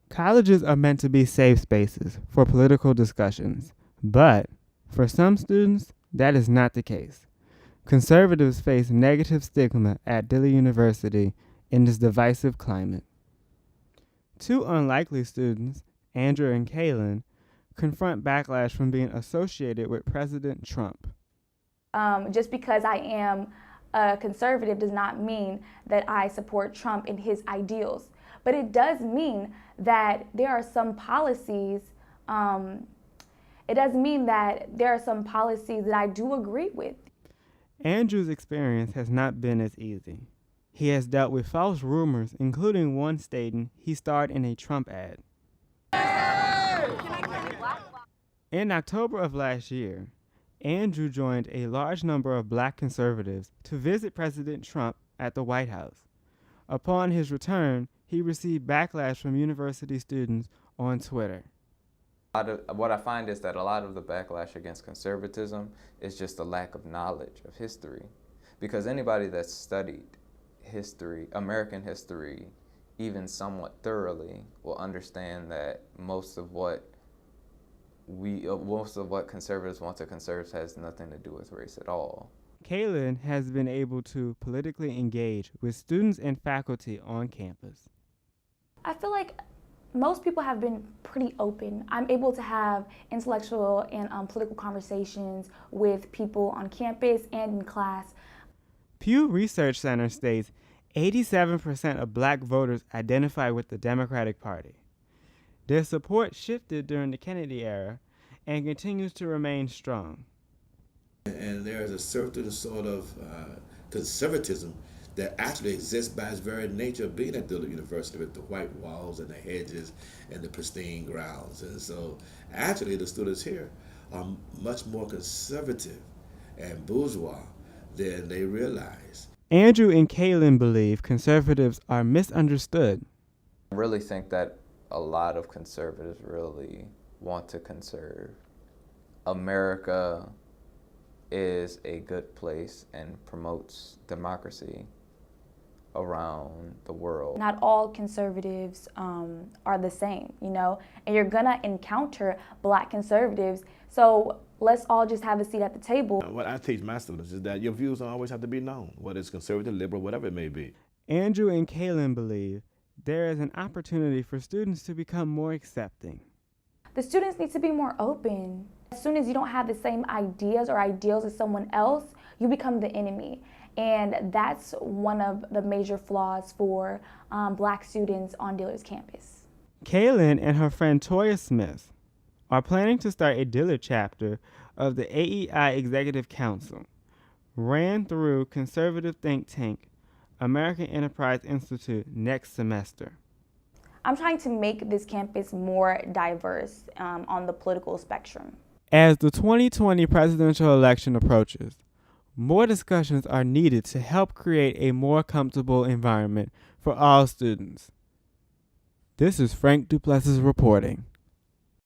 Colleges are meant to be safe spaces for political discussions, but for some students, that is not the case. Conservatives face negative stigma at Dillard University in this divisive climate. Two unlikely students, Andrew and Kaylin, confront backlash from being associated with President Trump. Just because I am a conservative does not mean that I support Trump and his ideals. But it does mean that there are some policies, that I do agree with. Andrew's experience has not been as easy. He has dealt with false rumors, including one stating he starred in a Trump ad. In October of last year, Andrew joined a large number of black conservatives to visit President Trump at the White House. Upon his return, he received backlash from university students on Twitter. What I find is that a lot of the backlash against conservatism is just a lack of knowledge of history. Because anybody that's studied history, American history, even somewhat thoroughly, will understand that most of what conservatives want to conserve has nothing to do with race at all. Kaylin has been able to politically engage with students and faculty on campus. I feel like most people have been pretty open. I'm able to have intellectual and political conversations with people on campus and in class. Pew Research Center states 87% of black voters identify with the Democratic Party. Their support shifted during the Kennedy era and continues to remain strong. And there is a certain sort of conservatism that actually exists by its very nature of being at Dillard University with the white walls and the hedges and the pristine grounds. And so actually the students here are much more conservative and bourgeois than they realize. Andrew and Kaylin believe conservatives are misunderstood. I really think that a lot of conservatives really want to conserve. America is a good place and promotes democracy around the world. Not all conservatives are the same, and you're gonna encounter black conservatives, so let's all just have a seat at the table. What I teach my students is that your views don't always have to be known, whether it's conservative, liberal, whatever it may be. Andrew and Kaylin believe there is an opportunity for students to become more accepting. The students need to be more open. As soon as you don't have the same ideas or ideals as someone else, you become the enemy. And that's one of the major flaws for black students on Dillard's campus. Kaylin and her friend Toya Smith are planning to start a Dillard chapter of the AEI Executive Council, ran through conservative think tank American Enterprise Institute next semester. I'm trying to make this campus more diverse on the political spectrum. As the 2020 presidential election approaches, more discussions are needed to help create a more comfortable environment for all students. This is Frank Duplessis reporting.